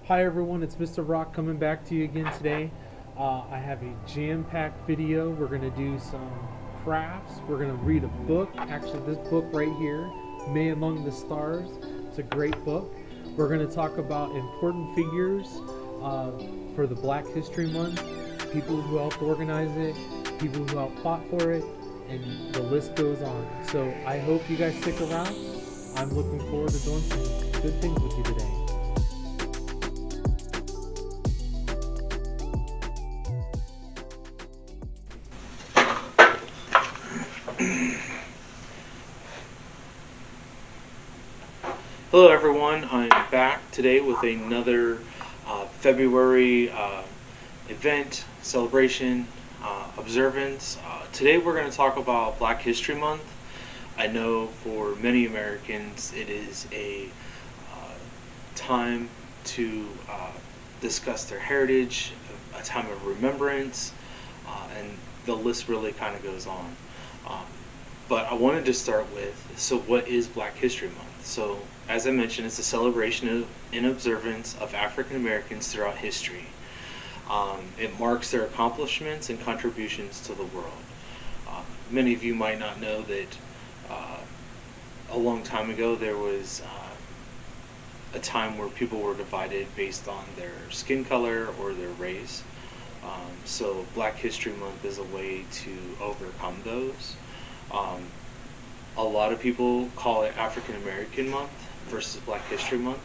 Hi everyone, it's Mr. Rock coming back to you again today. I have a jam-packed video. We're going to do some crafts. We're going to read a book. Actually, this book right here, May Among the Stars. It's a great book. We're going to talk about important figures for the Black History Month, people who helped organize it, people who helped fought for it, and the list goes on. So I hope you guys stick around. I'm looking forward to doing some good things with you today. Hello everyone, I'm back today with another February event, celebration, observance. Today we're going to talk about Black History Month. I know for many Americans it is a time to discuss their heritage, a time of remembrance, and the list really kind of goes on. Um, but I wanted to start with, so what is Black History Month? So, as I mentioned, it's a celebration of, and observance of African Americans throughout history. It marks their accomplishments and contributions to the world. Many of you might not know that a long time ago there was a time where people were divided based on their skin color or their race. So Black History Month is a way to overcome those. Um, a lot of people call it African American Month versus Black History Month.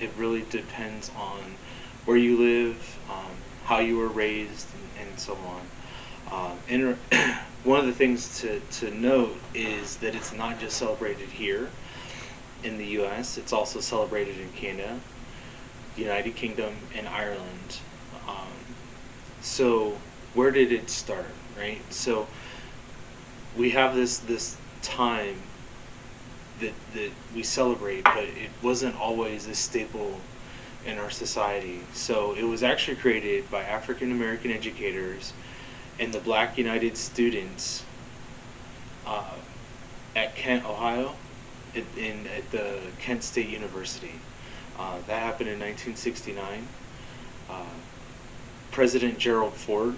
It really depends on where you live, how you were raised, and so on. And one of the things to note is that it's not just celebrated here in the U.S., it's also celebrated in Canada, the United Kingdom, and Ireland. So where did it start, right? So we have this time that we celebrate, but it wasn't always a staple in our society. So it was actually created by African American educators and the Black United Students at Kent, Ohio, at the Kent State University. That happened in 1969. President Gerald Ford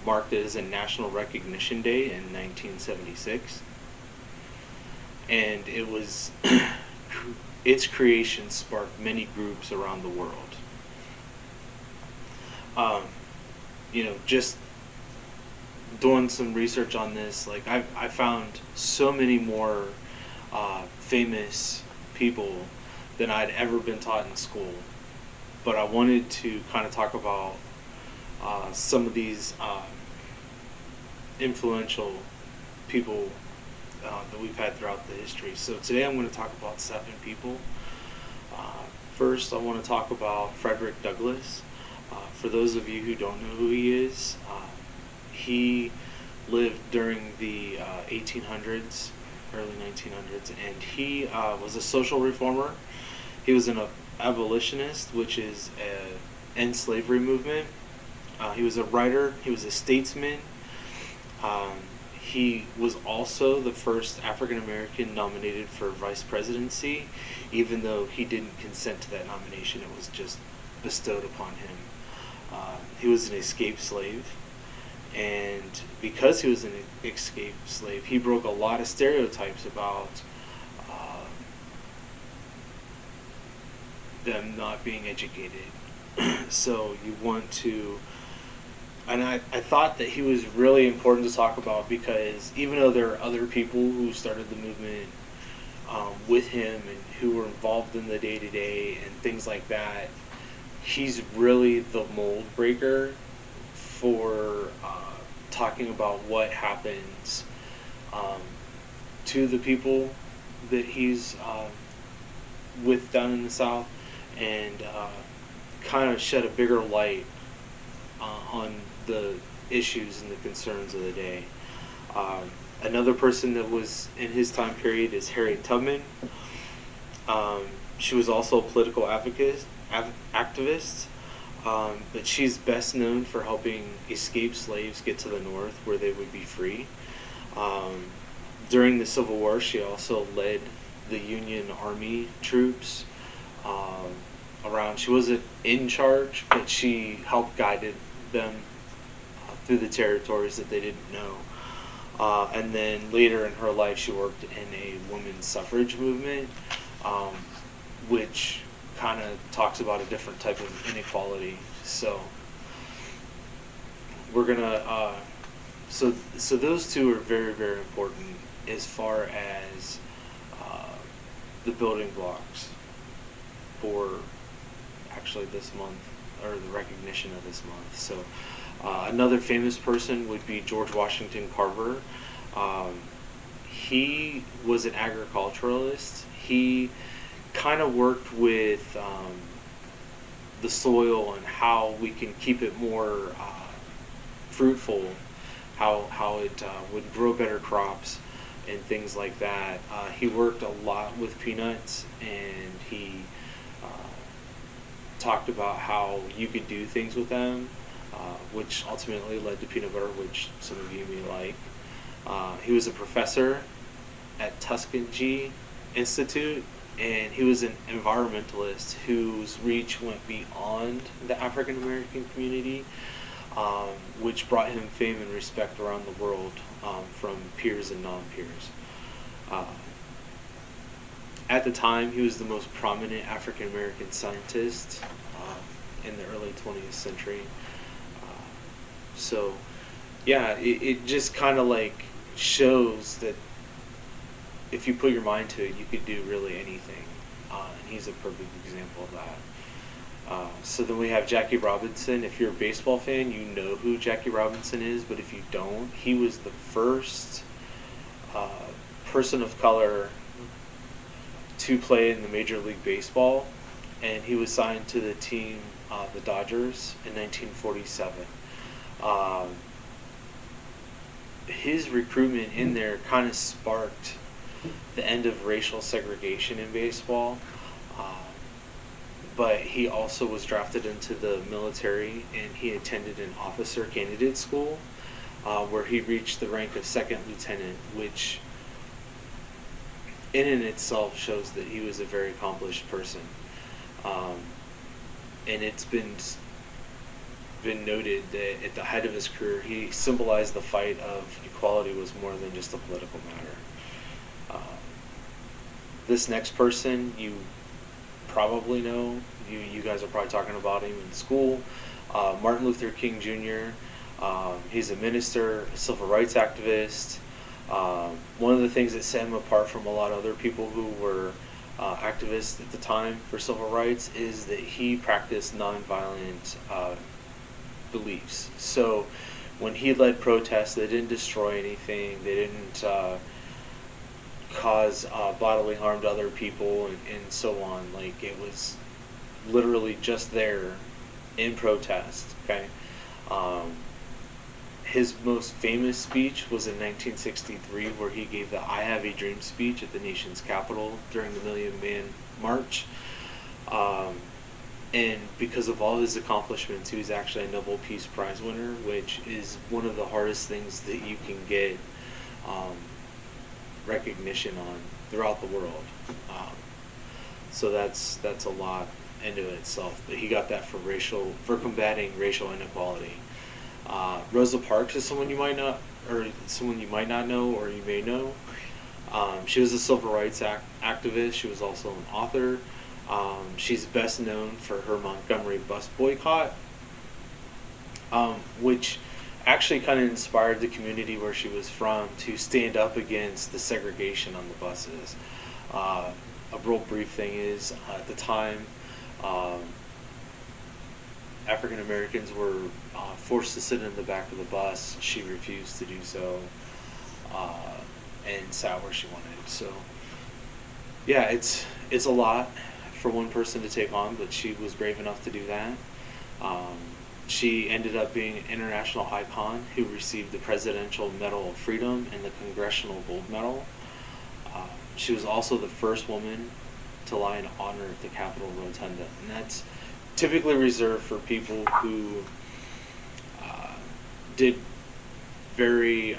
marked it as a National Recognition Day in 1976. And it was its creation sparked many groups around the world. Just doing some research on this, like I found so many more famous people than I'd ever been taught in school. But I wanted to kind of talk about some of these influential people that we've had throughout the history. So today I'm going to talk about 7 people. First, I want to talk about Frederick Douglass. For those of you who don't know who he is, he lived during the 1800s, early 1900s, and he was a social reformer. He was an abolitionist, which is an end slavery movement. He was a writer. He was a statesman. He was also the first African American nominated for vice presidency, even though he didn't consent to that nomination. It was just bestowed upon him. He was an escaped slave, and because he was an escaped slave, he broke a lot of stereotypes about them not being educated. So you want to, and I thought that he was really important to talk about because even though there are other people who started the movement with him and who were involved in the day-to-day and things like that, he's really the mold breaker for talking about what happens to the people that he's with down in the South, and kind of shed a bigger light on the issues and the concerns of the day. Another person that was in his time period is Harriet Tubman. She was also a political activist, but she's best known for helping escaped slaves get to the North where they would be free. During the Civil War, she also led the Union Army troops around. She wasn't in charge, but she helped guided them through the territories that they didn't know. And then later in her life, she worked in a women's suffrage movement, um, which kind of talks about a different type of inequality. So we're gonna so those two are very, very important as far as uh, the building blocks for actually this month, or the recognition of this month. So another famous person would be George Washington Carver. Um, he was an agriculturalist. He kind of worked with the soil and how we can keep it more fruitful, how it would grow better crops and things like that. He worked a lot with peanuts, and he talked about how you could do things with them, which ultimately led to peanut butter, which some of you may like. He was a professor at Tuskegee Institute, and he was an environmentalist whose reach went beyond the African American community, which brought him fame and respect around the world from peers and non-peers. At the time, he was the most prominent African American scientist in the early 20th century. So, yeah, it just kind of like shows that if you put your mind to it, you could do really anything. And he's a perfect example of that. So then we have Jackie Robinson. If you're a baseball fan, you know who Jackie Robinson is, but if you don't, he was the first person of color to play in the Major League Baseball, and he was signed to the team, the Dodgers, in 1947. His recruitment in there kind of sparked the end of racial segregation in baseball, but he also was drafted into the military, and he attended an officer candidate school where he reached the rank of second lieutenant, which in and itself shows that he was a very accomplished person. And it's been noted that at the height of his career, he symbolized the fight of equality was more than just a political matter. This next person you probably know. You guys are probably talking about him in school. Martin Luther King Jr. He's a minister, a civil rights activist. One of the things that set him apart from a lot of other people who were activists at the time for civil rights is that he practiced nonviolent beliefs. So when he led protests, they didn't destroy anything. They didn't cause bodily harm to other people, and so on. Like, it was literally just there in protest. Okay. His most famous speech was in 1963, where he gave the "I Have a Dream" speech at the nation's capital during the Million Man March. And because of all his accomplishments, he was actually a Nobel Peace Prize winner, which is one of the hardest things that you can get recognition on throughout the world. So that's a lot into itself. But he got that for combating racial inequality. Rosa Parks is someone you might not know, or you may know. She was a civil rights activist. She was also an author. She's best known for her Montgomery bus boycott, which actually kind of inspired the community where she was from to stand up against the segregation on the buses. A real brief thing is, at the time, African Americans were forced to sit in the back of the bus. She refused to do so, and sat where she wanted. So, yeah, it's a lot for one person to take on, but she was brave enough to do that. She ended up being an international icon who received the Presidential Medal of Freedom and the Congressional Gold Medal. She was also the first woman to lie in honor at the Capitol Rotunda, and that's typically reserved for people who did very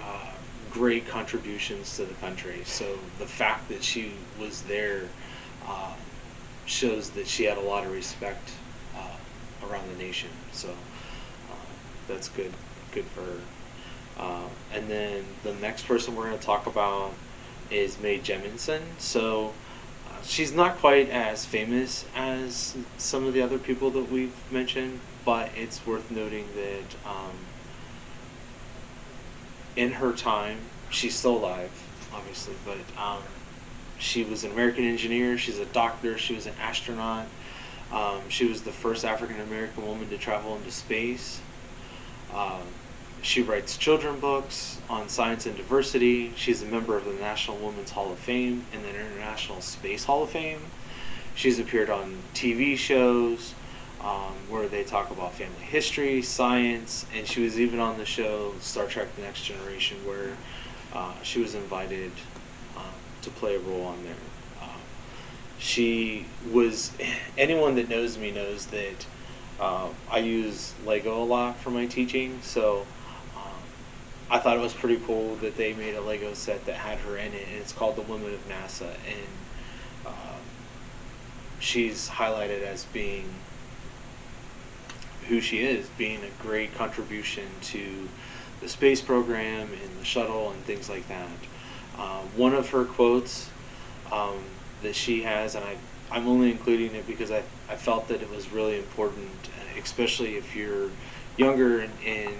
great contributions to the country. So the fact that she was there shows that she had a lot of respect around the nation. So that's good for her. And then the next person we're going to talk about is Mae Jemison. So she's not quite as famous as some of the other people that we've mentioned, but it's worth noting that in her time, she's still alive, obviously, but she was an American engineer, she's a doctor, she was an astronaut, she was the first African American woman to travel into space. She writes children books on science and diversity. She's a member of the National Women's Hall of Fame and the International Space Hall of Fame. She's appeared on TV shows where they talk about family history, science, and she was even on the show Star Trek The Next Generation, where she was invited to play a role on there. She was, anyone that knows me knows that I use Lego a lot for my teaching, so I thought it was pretty cool that they made a Lego set that had her in it, and it's called The Women of NASA, and she's highlighted as being who she is, being a great contribution to the space program and the shuttle and things like that. One of her quotes that she has, and I'm only including it because I felt that it was really important, especially if you're younger and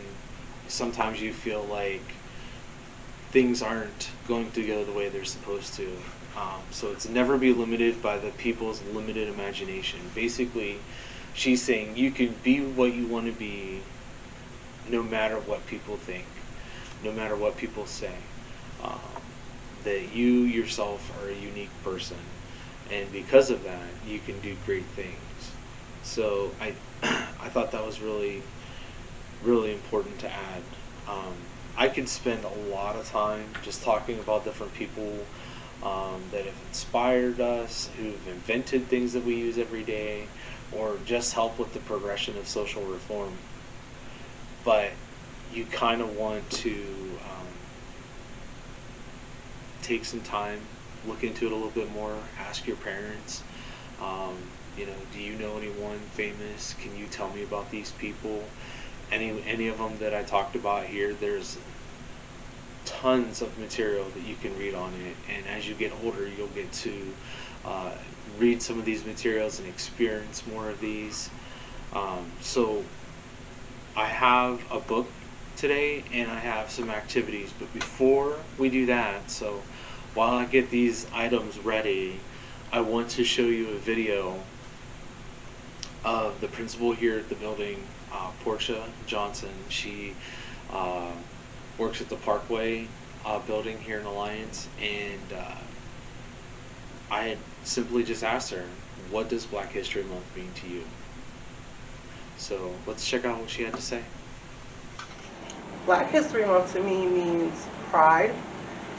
sometimes you feel like things aren't going to go the way they're supposed to. So it's never be limited by the people's limited imagination. Basically, she's saying you can be what you want to be no matter what people think, no matter what people say. That you yourself are a unique person, and because of that, you can do great things. So I thought that was really important to add. I could spend a lot of time just talking about different people that have inspired us, who've invented things that we use every day, or just help with the progression of social reform. But you kind of want to take some time, look into it a little bit more, ask your parents, do you know anyone famous? Can you tell me about these people? Any of them that I talked about here, there's tons of material that you can read on it, and as you get older, you'll get to read some of these materials and experience more of these. So I have a book today and I have some activities, but before we do that, so while I get these items ready, I want to show you a video of the principal here at the building, Portia Johnson. She works at the Parkway building here in Alliance, and I had simply just asked her, what does Black History Month mean to you? So let's check out what she had to say. Black History Month to me means pride.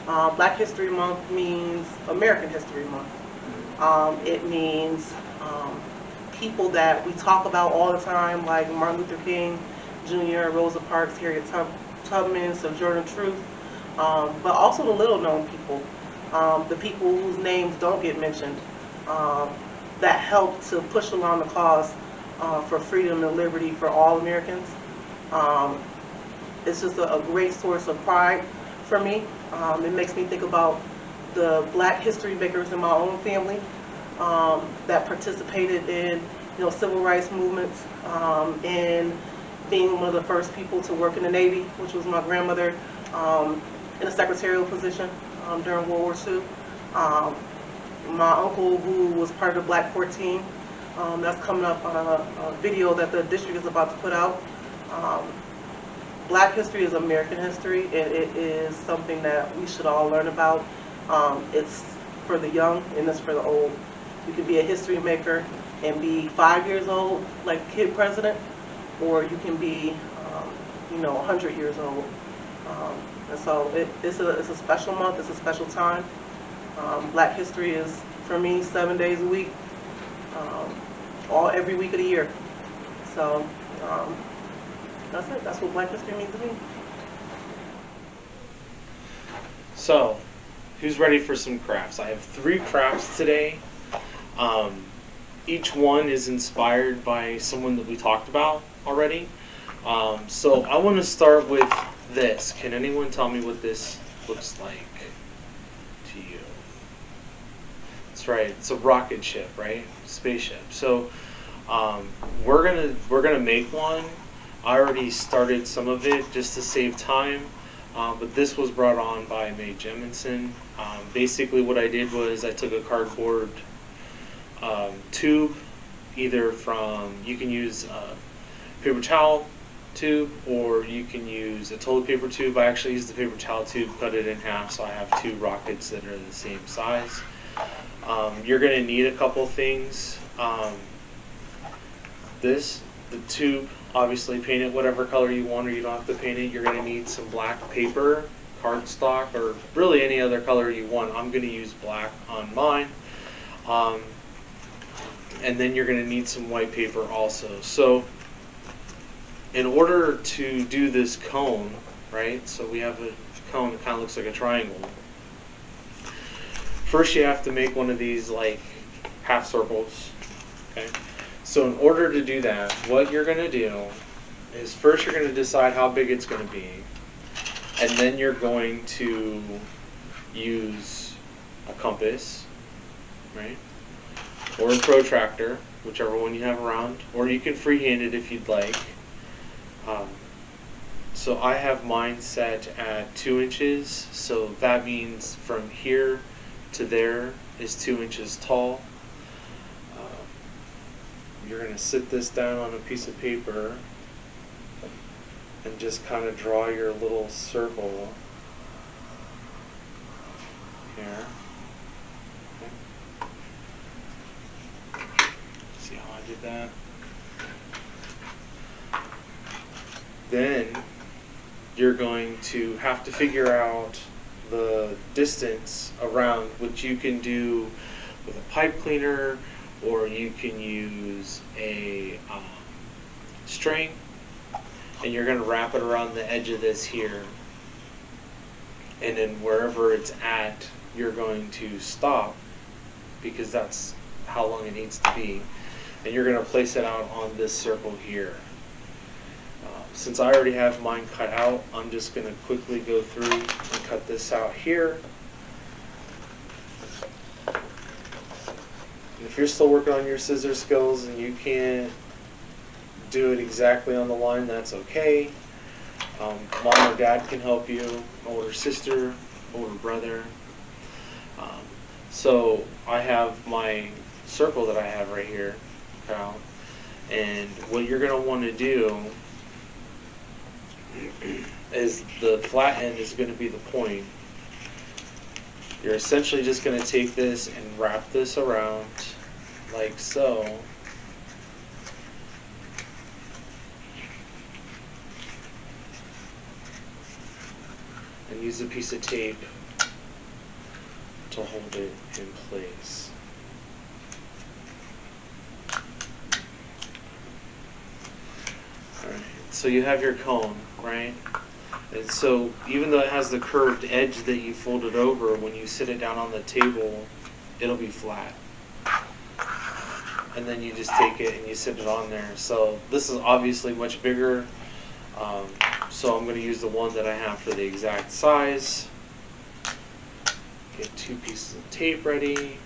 Black History Month means American History Month. It means people that we talk about all the time, like Martin Luther King Jr., Rosa Parks, Harriet Tubman, Sojourner Truth, but also the little known people, the people whose names don't get mentioned, that help to push along the cause for freedom and liberty for all Americans. It's just a great source of pride for me. It makes me think about the Black history makers in my own family that participated in civil rights movements, and being one of the first people to work in the Navy, which was my grandmother, in a secretarial position during World War II. My uncle, who was part of the Black 14, that's coming up on a video that the district is about to put out. Black history is American history, and it is something that we should all learn about. It's for the young and it's for the old. You can be a history maker and be 5 years old, like kid president, or you can be, 100 years old. And so it's a special month. It's a special time. Black history is, for me, 7 days a week, every week of the year. So that's it. That's what Black history means to me. So, who's ready for some crafts? I have 3 crafts today. each one is inspired by someone that we talked about already. So I want to start with this. Can anyone tell me what this looks like to you? That's right. It's a rocket ship, right? Spaceship. So we're gonna make one. I already started some of it just to save time, but this was brought on by Mae Jemison. Basically, what I did was I took a cardboard tube, either from, you can use a paper towel tube or you can use a toilet paper tube. I actually used the paper towel tube, cut it in half, so I have two rockets that are the same size. You're going to need a couple things. The tube, obviously paint it whatever color you want, or you don't have to paint it. You're going to need some black paper, cardstock, or really any other color you want. I'm going to use black on mine. And then you're going to need some white paper also. So in order to do this cone, right, so we have a cone that kind of looks like a triangle. First you have to make one of these like half circles, okay? So in order to do that, what you're going to do is first you're going to decide how big it's going to be, and then you're going to use a compass, right? Or a protractor, whichever one you have around, or you can freehand it if you'd like. So I have mine set at 2 inches, so that means from here to there is 2 inches tall. You're going to sit this down on a piece of paper and just kind of draw your little circle here. See how I did that? Then you're going to have to figure out the distance around, which you can do with a pipe cleaner, or you can use a string, and you're going to wrap it around the edge of this here, and then wherever it's at you're going to stop, because that's how long it needs to be, and you're going to place it out on this circle here. Since I already have mine cut out, I'm just going to quickly go through and cut this out here. And if you're still working on your scissor skills and you can't do it exactly on the line, that's okay. Mom or dad can help you, older sister, older brother. So I have my circle that I have right here cut out. And what you're going to want to do is the flat end is going to be the point. You're essentially just going to take this and wrap this around like so. And use a piece of tape to hold it in place. Alright, so you have your cone, right? And so even though it has the curved edge that you folded over, when you sit it down on the table, it'll be flat. And then you just take it and you sit it on there. So this is obviously much bigger. So I'm going to use the one that I have for the exact size. Get 2 pieces of tape ready.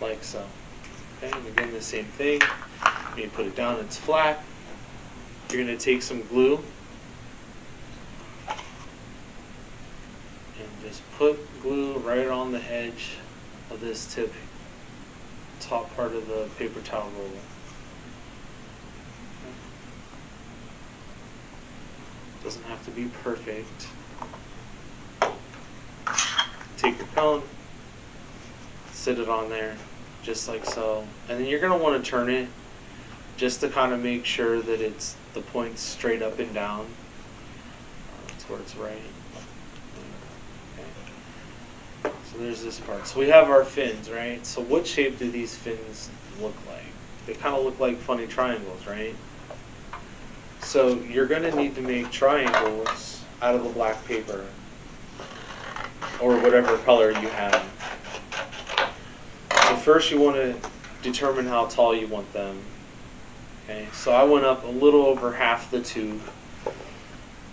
Like so. Okay, and again the same thing. When you put it down, it's flat. You're going to take some glue and just put glue right on the edge of this top part of the paper towel roll. Doesn't have to be perfect. Take your cone, sit it on there just like so, and then you're going to want to turn it just to kind of make sure that the point's straight up and down. That's where it's right. So there's this part. So we have our fins, right? So what shape do these fins look like? They kind of look like funny triangles, right? So you're going to need to make triangles out of the black paper or whatever color you have. So first you want to determine how tall you want them. Okay, so I went up a little over half the tube.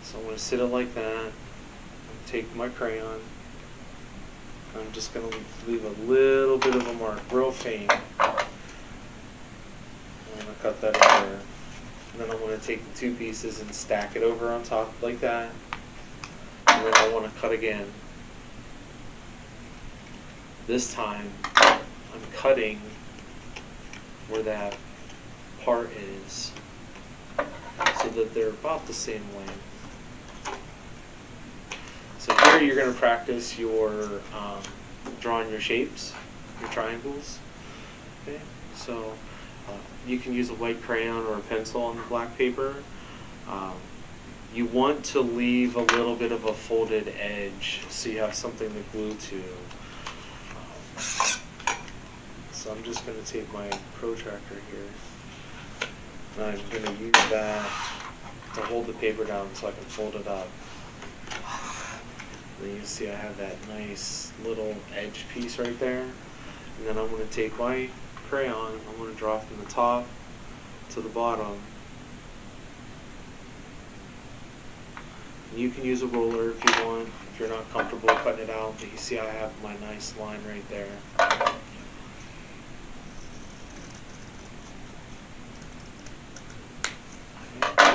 So I'm going to sit it like that. Take my crayon. I'm just going to leave a little bit of a mark, real faint. I'm going to cut that over. And then I'm going to take the two pieces and stack it over on top like that. And then I want to cut again. This time, I'm cutting where that part is so that they're about the same length. So here you're going to practice your drawing your shapes, your triangles. Okay, so you can use a white crayon or a pencil on the black paper. You want to leave a little bit of a folded edge so you have something to glue to. So I'm just going to take my protractor here, and I'm going to use that to hold the paper down so I can fold it up. And then you see I have that nice little edge piece right there. And then I'm going to take my crayon, I'm going to draw from the top to the bottom. And you can use a roller if you want, if you're not comfortable cutting it out, but you see I have my nice line right there.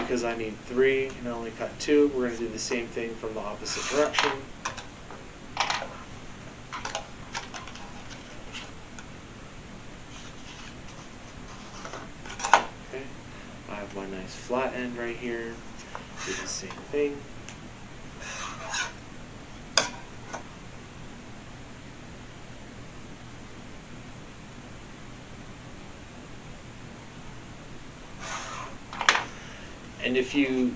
Because I need 3 and I only cut 2, we're going to do the same thing from the opposite direction. Okay, I have my nice flat end right here. Do the same thing. And if you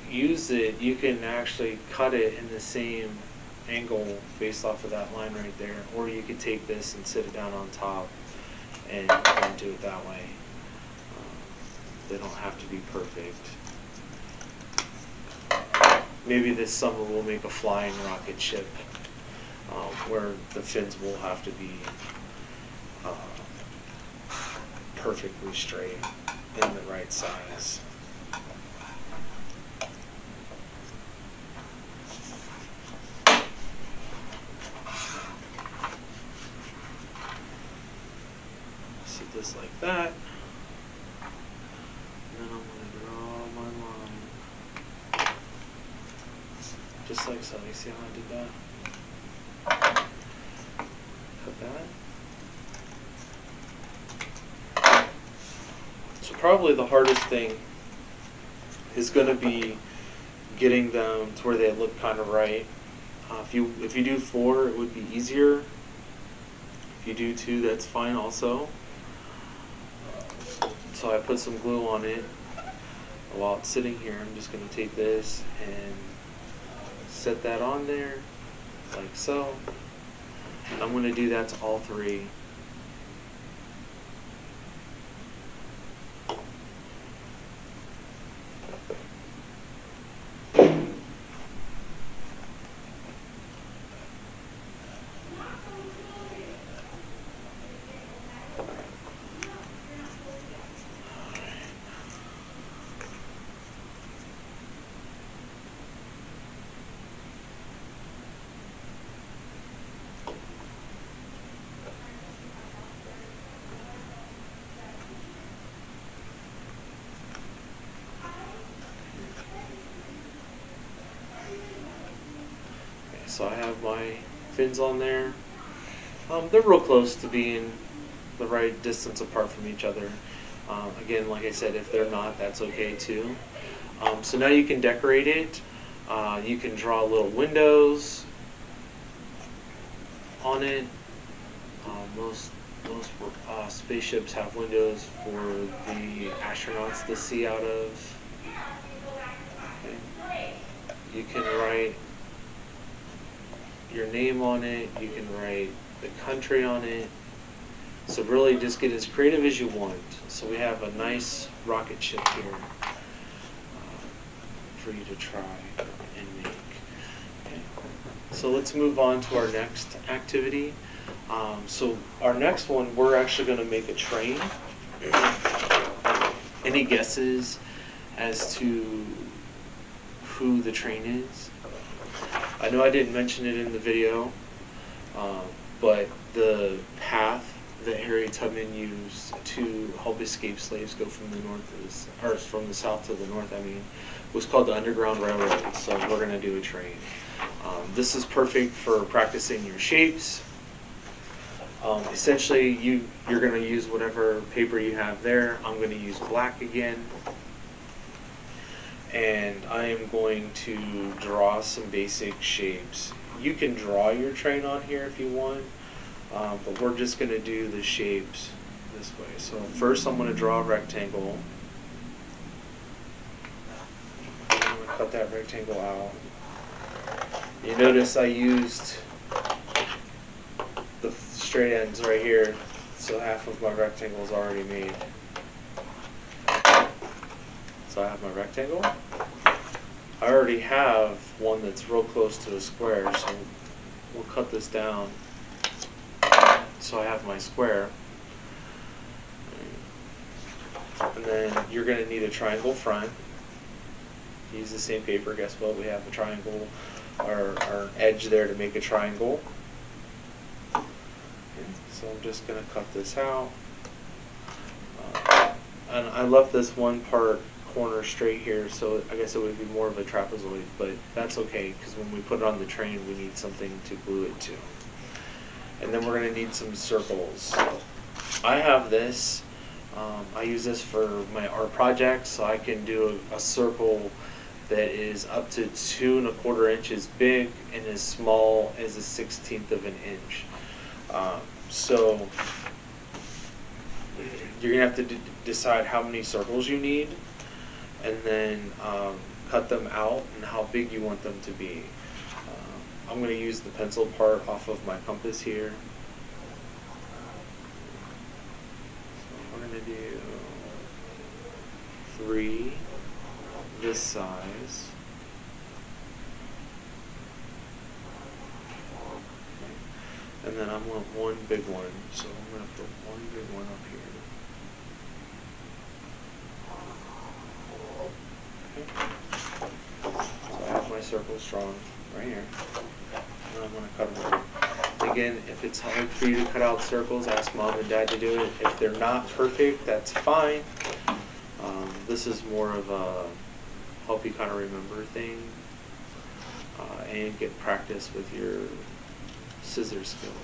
use it, you can actually cut it in the same angle based off of that line right there. Or you could take this and sit it down on top and do it that way. They don't have to be perfect. Maybe this summer we'll make a flying rocket ship where the fins will have to be perfectly straight and the right size. This like that, and then I'm going to draw my line just like so. You see how I did that? Cut that. So probably the hardest thing is going to be getting them to where they look kind of right. If you do 4, it would be easier. If you do 2, that's fine also. So I put some glue on it. While it's sitting here, I'm just going to take this and set that on there, like so. I'm going to do that to all 3. So I have my fins on there. They're real close to being the right distance apart from each other. Again, like I said, if they're not, that's okay too. So now you can decorate it. You can draw little windows on it. Most spaceships have windows for the astronauts to see out of. Okay. You can write your name on it. You can write the country on it. So really just get as creative as you want. So we have a nice rocket ship here for you to try and make. Okay. So let's move on to our next activity. So our next one, we're actually going to make a train. Any guesses as to who the train is? I know I didn't mention it in the video, but the path that Harriet Tubman used to help escaped slaves go from the north or from the south to the north, was called the Underground Railroad. So we're going to do a train. This is perfect for practicing your shapes. Essentially, you're going to use whatever paper you have there. I'm going to use black again. And I am going to draw some basic shapes. You can draw your train on here if you want, but we're just going to do the shapes this way. So first I'm going to draw a rectangle. I'm going to cut that rectangle out. You notice I used the straight ends right here, so half of my rectangle is already made. So I have my rectangle. I already have one that's real close to a square, so we'll cut this down. So I have my square. And then you're going to need a triangle front. Use the same paper. Guess what? We have a triangle, or an edge there to make a triangle. Okay. So I'm just going to cut this out. And I left this one corner straight here, so I guess it would be more of a trapezoid, but that's okay, because when we put it on the train, we need something to glue it to. And then we're going to need some circles. I have this. I use this for my art projects, so I can do a circle that is up to 2 1/4 inches big and as small as a 1/16 of an inch. So you're going to have to decide how many circles you need, and then cut them out and how big you want them to be. I'm going to use the pencil part off of my compass here. So we're going to do 3 this size. Okay. And then I want one big one, so I'm going to put one big one up here. Okay. So I have my circles drawn right here. And I'm going to cut them out. Again, if it's hard for you to cut out circles, ask mom and dad to do it. If they're not perfect, that's fine. This is more of a help you kind of remember thing, and get practice with your scissor skills.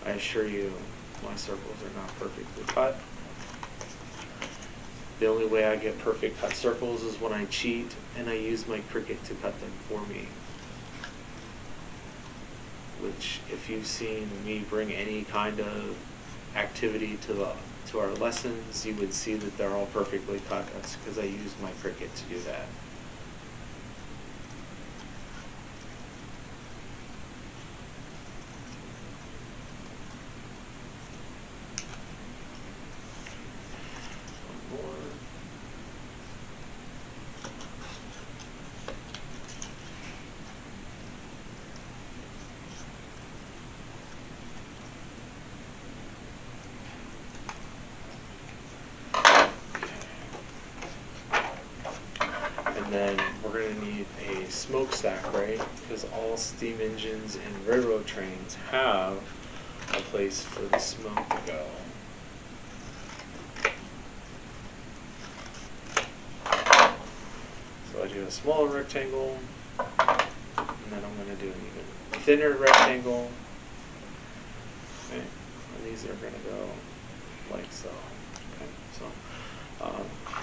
I assure you, my circles are not perfectly cut. The only way I get perfect cut circles is when I cheat and I use my Cricut to cut them for me. Which, if you've seen me bring any kind of activity to our lessons, you would see that they're all perfectly cut. That's because I use my Cricut to do that. And then we're going to need a smokestack, right? Because all steam engines and railroad trains have a place for the smoke to go. So I do a smaller rectangle, and then I'm going to do an even thinner rectangle. Okay, and these are going to go like so. Okay, so.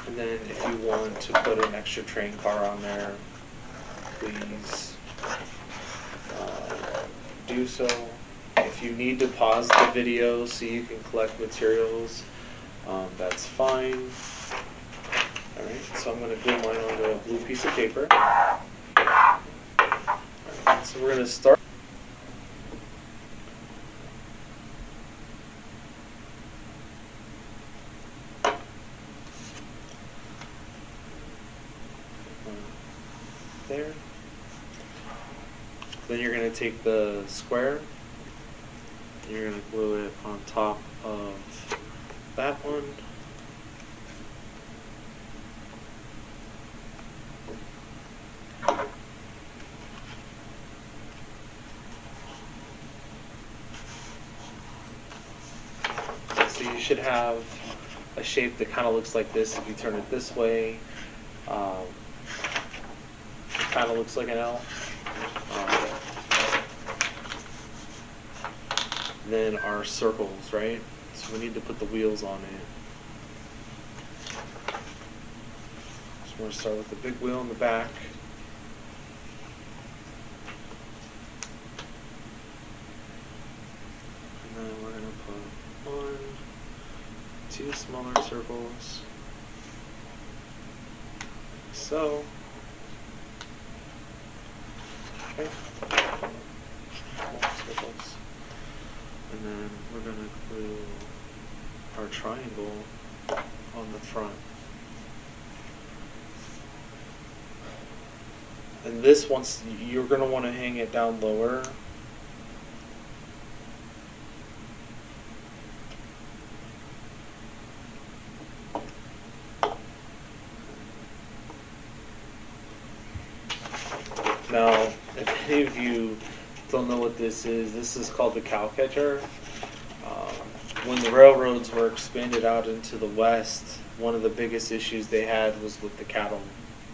And then if you want to put an extra train car on there, please do so. If you need to pause the video so you can collect materials, that's fine. Alright, so I'm going to glue mine onto a blue piece of paper. So we're going to start. There. Then you're going to take the square, and you're going to glue it on top of that one. So you should have a shape that kind of looks like this. If you turn it this way, it kind of looks like an L. Then our circles, right? So we need to put the wheels on it. So we're going to start with the big wheel in the back. And then we're going to put 1, 2 smaller circles. So. Okay. Small circles. And then we're going to glue our triangle on the front. And this, once you're going to want to hang it down lower. Now, if any of you don't know what this is called the cow catcher. When the railroads were expanded out into the west, one of the biggest issues they had was with the cattle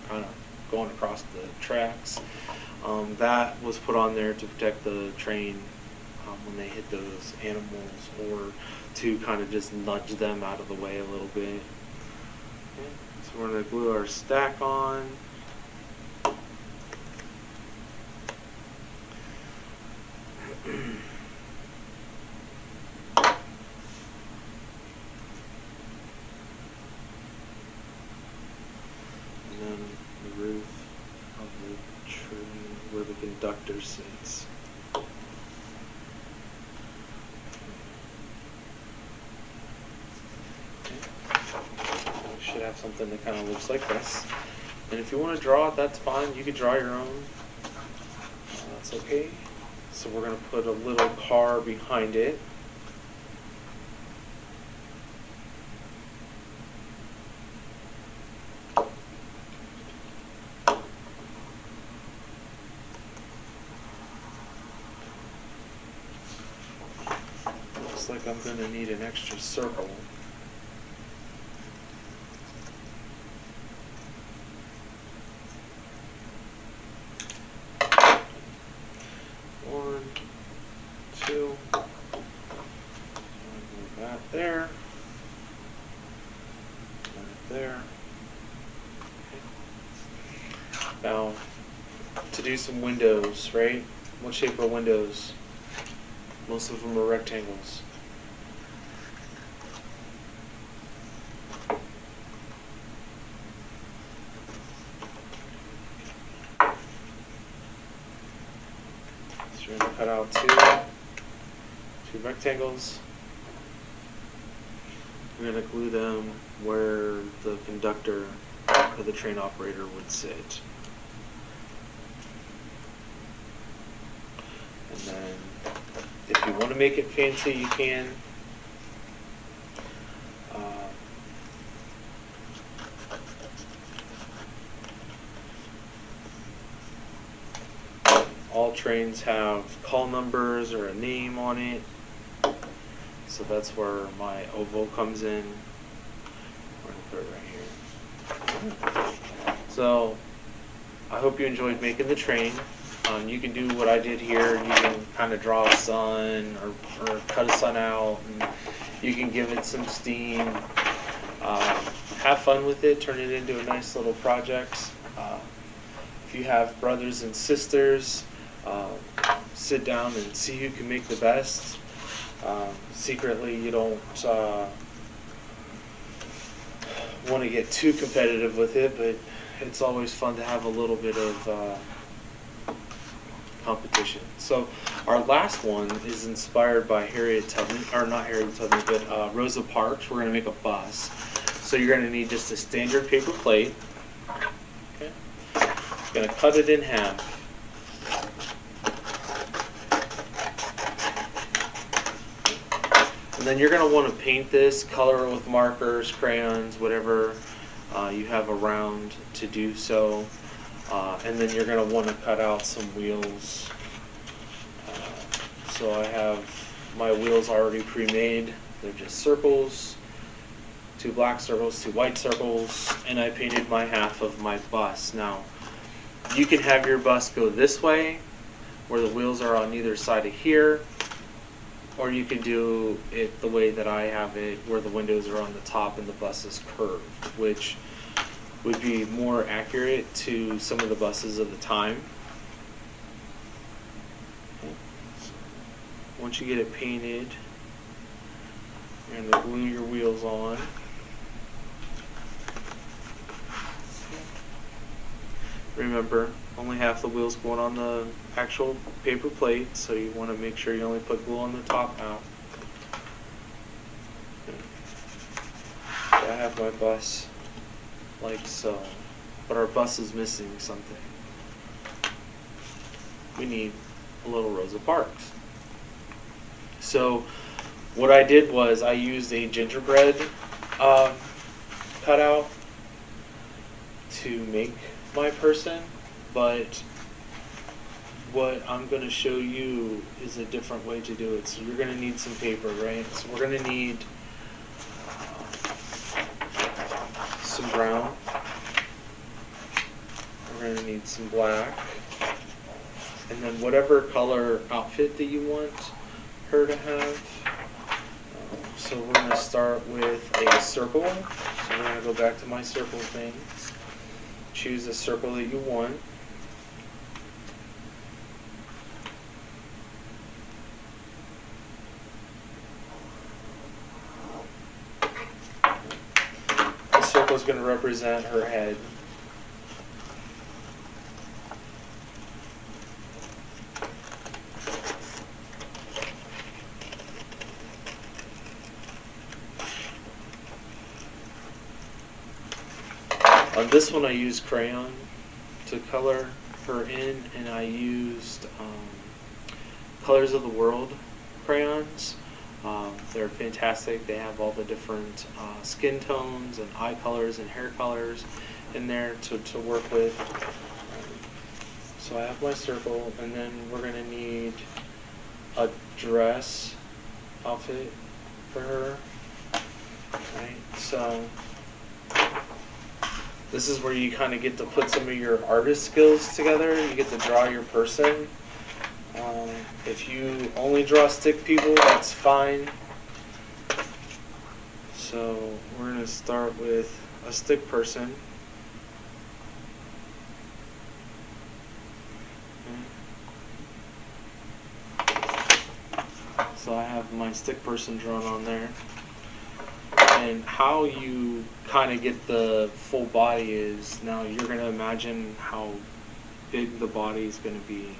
kind of going across the tracks. That was put on there to protect the train when they hit those animals, or to kind of just nudge them out of the way a little bit. Okay. So we're going to glue our stack on. And then the roof of the train where the conductor sits. Okay. We should have something that kind of looks like this. And if you want to draw it, that's fine. You could draw your own. That's okay. So we're going to put a little car behind it. Looks like I'm going to need an extra circle. There, there. Okay. Now, to do some windows, right? What shape are windows? Most of them are rectangles. So you're going to cut out two rectangles. We're going to glue them where the conductor or the train operator would sit. And then if you want to make it fancy, you can. All trains have call numbers or a name on it. So that's where my oval comes in. We're going to put it right here. So I hope you enjoyed making the train. You can do what I did here. You can kind of draw a sun or cut a sun out. And you can give it some steam. Have fun with it. Turn it into a nice little project. If you have brothers and sisters, sit down and see who can make the best. Secretly, you don't want to get too competitive with it, but it's always fun to have a little bit of competition. So our last one is inspired by Harriet Tubman, or not Harriet Tubman, but Rosa Parks. We're going to make a bus. So you're going to need just a standard paper plate. Okay. You're going to cut it in half. And then you're going to want to paint this, color it with markers, crayons, whatever you have around to do so. And then you're going to want to cut out some wheels. So I have my wheels already pre-made. They're just circles, 2 black circles, 2 white circles, and I painted my half of my bus. Now, you can have your bus go this way, where the wheels are on either side of here, or you can do it the way that I have it, where the windows are on the top and the bus is curved, which would be more accurate to some of the buses of the time. Okay. Once you get it painted, you're going to glue your wheels on. Remember, only half the wheels going on the actual paper plate, so you want to make sure you only put glue on the top half. Okay. I have my bus like so, but our bus is missing something. We need a little Rosa Parks. So what I did was I used a gingerbread cutout to make my person, but what I'm going to show you is a different way to do it. So you're going to need some paper, right? So we're going to need some brown. We're going to need some black. And then whatever color outfit that you want her to have. So we're going to start with a circle. So we're going to go back to my circle thing. Choose a circle that you want. The circle is going to represent her head. On this one I used crayon to color her in, and I used Colors of the World crayons. They're fantastic. They have all the different skin tones and eye colors and hair colors in there to work with. So I have my circle, and then we're going to need a dress outfit for her. Right, so this is where you kind of get to put some of your artist skills together. You get to draw your person. If you only draw stick people, that's fine. So we're going to start with a stick person. So I have my stick person drawn on there. And how you kind of get the full body is, now you're going to imagine how big the body is going to be.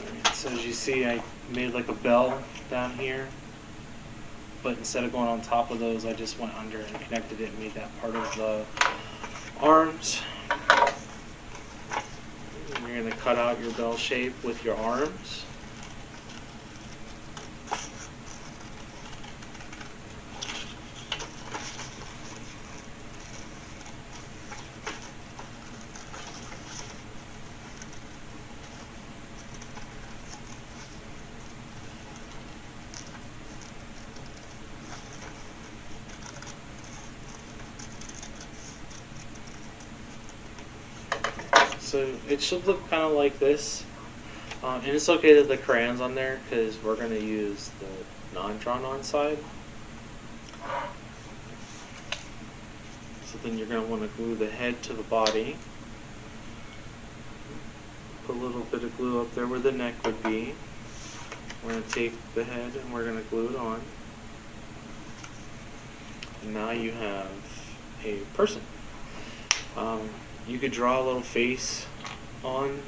Okay. So as you see, I made like a bell down here, but instead of going on top of those, I just went under and connected it and made that part of the arms. You're going to cut out your bell shape with your arms. So it should look kind of like this, and it's okay that the crayon's on there because we're going to use the non-drawn on side. So then you're going to want to glue the head to the body. Put a little bit of glue up there where the neck would be. We're going to take the head and we're going to glue it on. now you have a person. You could draw a little face on.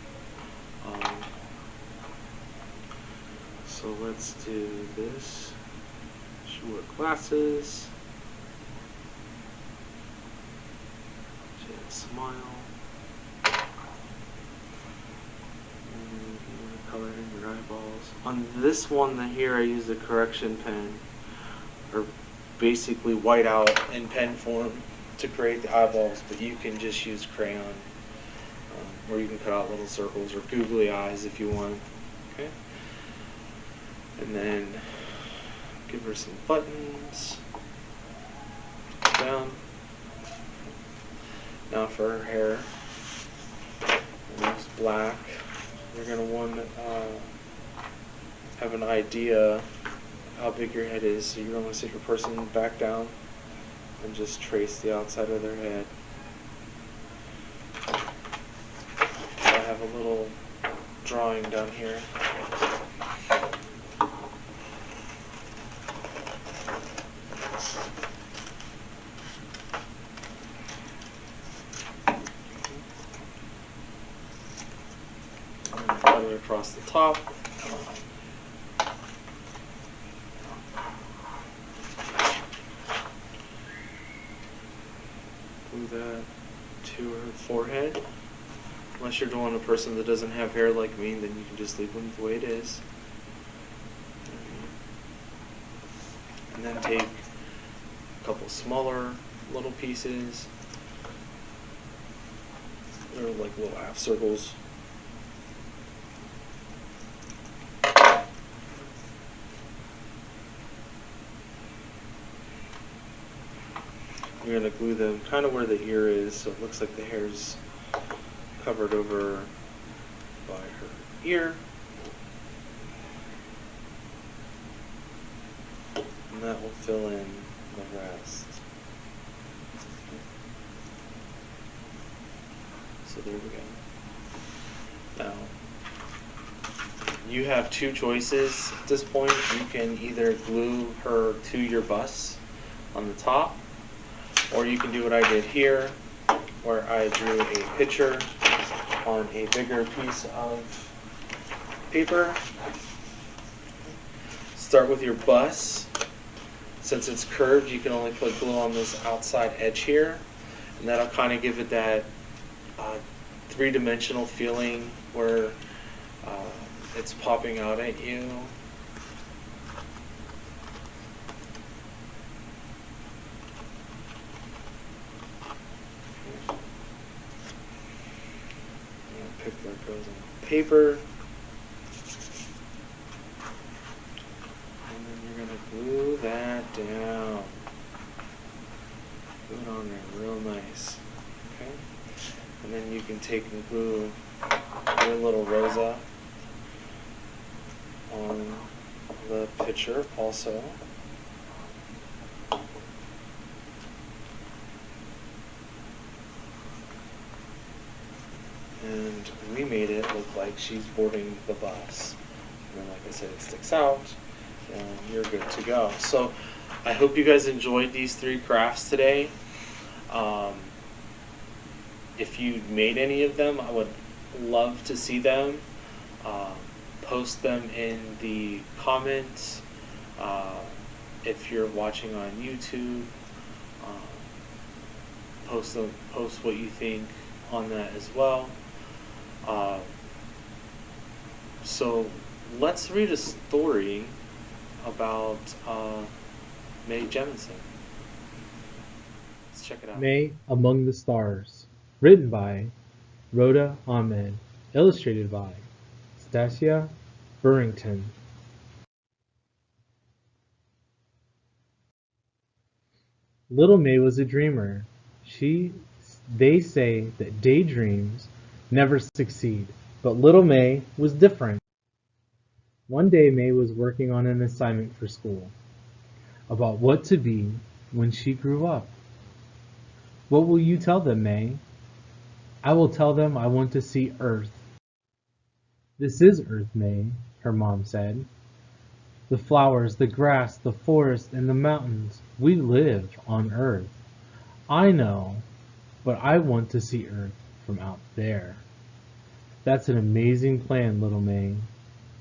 So let's do this. She wore glasses. She had a smile. And color in your eyeballs. On this one here, I used a correction pen, or basically white out in pen form to create the eyeballs, but you can just use crayon, or you can cut out little circles or googly eyes if you want. Okay. And then give her some buttons down. Now for her hair, it's black. You're gonna want to have an idea how big your head is. So you're gonna want to sit your person back down and just trace the outside of their head. I have a little drawing down here. Color across the top. Glue that to her forehead. Unless you're doing a person that doesn't have hair like me, then you can just leave them the way it is. And then take a couple smaller little pieces. They're like little half circles. We're going to glue them kind of where the ear is, so it looks like the hair's covered over by her ear. And that will fill in the rest. So there we go. Now, you have two choices at this point. You can either glue her to your bust on the top, or you can do what I did here, where I drew a picture on a bigger piece of paper. Start with your bust. Since it's curved, you can only put glue on this outside edge here, and that'll kind of give it that three-dimensional feeling where it's popping out at you. Pick where it goes on paper. And then you're going to glue that down. Glue it on there real nice. Okay? And then you can take and glue your little Rosa on the picture also. And we made it look like she's boarding the bus. And then, like I said, it sticks out, and you're good to go. So I hope you guys enjoyed these 3 crafts today. If you made any of them, I would love to see them. Post them in the comments. If you're watching on YouTube, post what you think on that as well. So let's read a story about Mae Jemison. Let's check it out. Mae Among the Stars. Written by Rhoda, Ahmed. Illustrated by Stasia Burrington. Little Mae was a dreamer. They say that daydreams never succeed, but little Mae was different. One day Mae was working on an assignment for school about what to be when she grew up. What will you tell them, Mae? I will tell them I want to see Earth. This is Earth, Mae, her mom said. The flowers, the grass, the forest, and the mountains. We live on Earth. I know, but I want to see Earth from out there. That's an amazing plan, little Mae.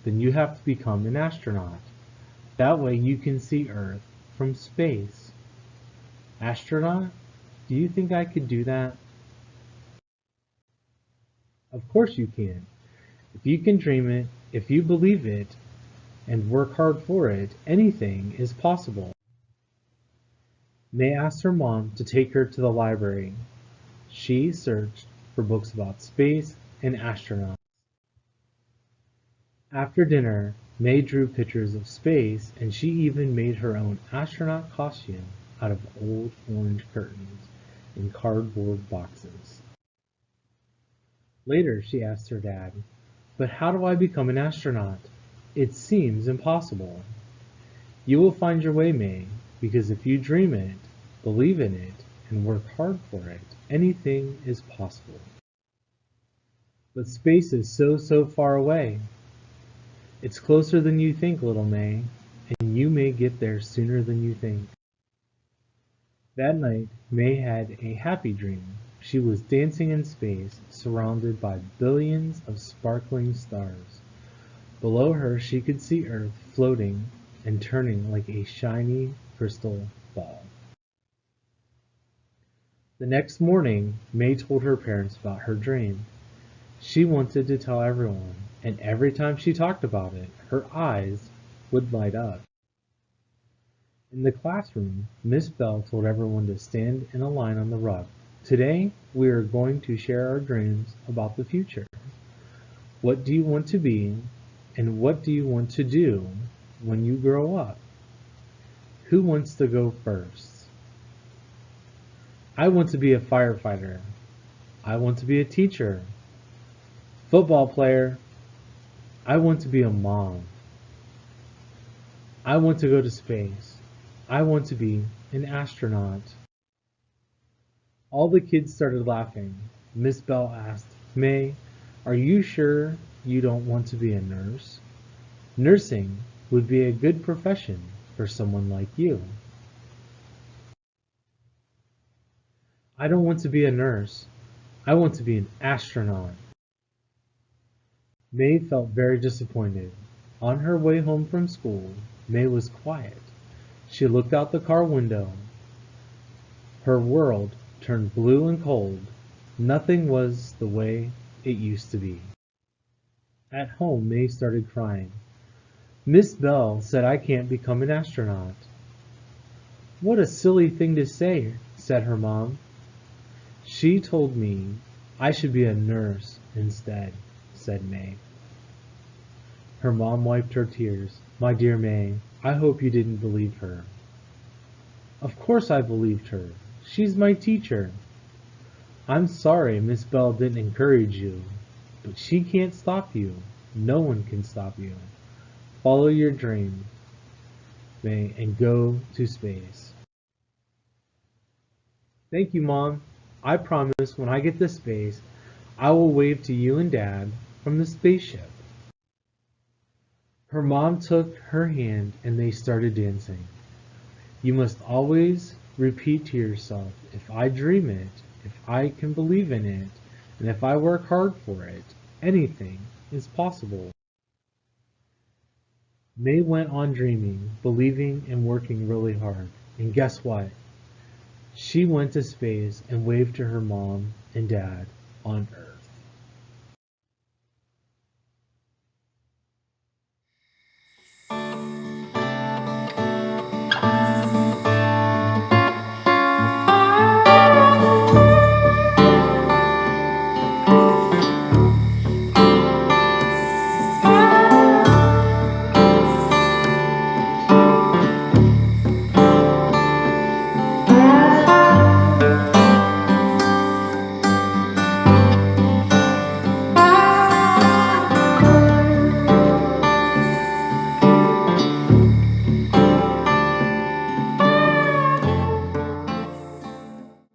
Then you have to become an astronaut. That way you can see Earth from space. Astronaut? Do you think I could do that? Of course you can. If you can dream it, if you believe it, and work hard for it, anything is possible. Mae asked her mom to take her to the library. She searched for books about space and astronauts. After dinner, Mae drew pictures of space, and she even made her own astronaut costume out of old orange curtains and cardboard boxes. Later, she asked her dad, "But how do I become an astronaut? It seems impossible." "You will find your way, Mae, because if you dream it, believe in it, and work hard for it, anything is possible." "But space is so far away." "It's closer than you think, little Mae, and you may get there sooner than you think." That night, Mae had a happy dream. She was dancing in space, surrounded by billions of sparkling stars. Below her, she could see Earth floating and turning like a shiny crystal ball. The next morning, Mae told her parents about her dream. She wanted to tell everyone, and every time she talked about it, her eyes would light up. In the classroom, Miss Bell told everyone to stand in a line on the rug. "Today, we are going to share our dreams about the future. What do you want to be, and what do you want to do when you grow up?" Who wants to go first? "I want to be a firefighter." "I want to be a teacher." "Football player." "I want to be a mom." "I want to go to space." "I want to be an astronaut." All the kids started laughing. Miss Bell asked, "Mae, are you sure you don't want to be a nurse? Nursing would be a good profession for someone like you." "I don't want to be a nurse. I want to be an astronaut." Mae felt very disappointed. On her way home from school, Mae was quiet. She looked out the car window. Her world turned blue and cold. Nothing was the way it used to be. At home, Mae started crying. "Miss Bell said I can't become an astronaut." "What a silly thing to say," said her mom. "She told me I should be a nurse instead," said Mae. Her mom wiped her tears. "My dear Mae, I hope you didn't believe her." "Of course I believed her. She's my teacher." "I'm sorry Miss Bell didn't encourage you, but she can't stop you. No one can stop you. Follow your dream, Mae, and go to space." "Thank you, Mom. I promise when I get to space, I will wave to you and Dad from the spaceship." Her mom took her hand and they started dancing. "You must always repeat to yourself, if I dream it, if I can believe in it, and if I work hard for it, anything is possible." Mae went on dreaming, believing, and working really hard. And guess what? She went to space and waved to her mom and dad on Earth.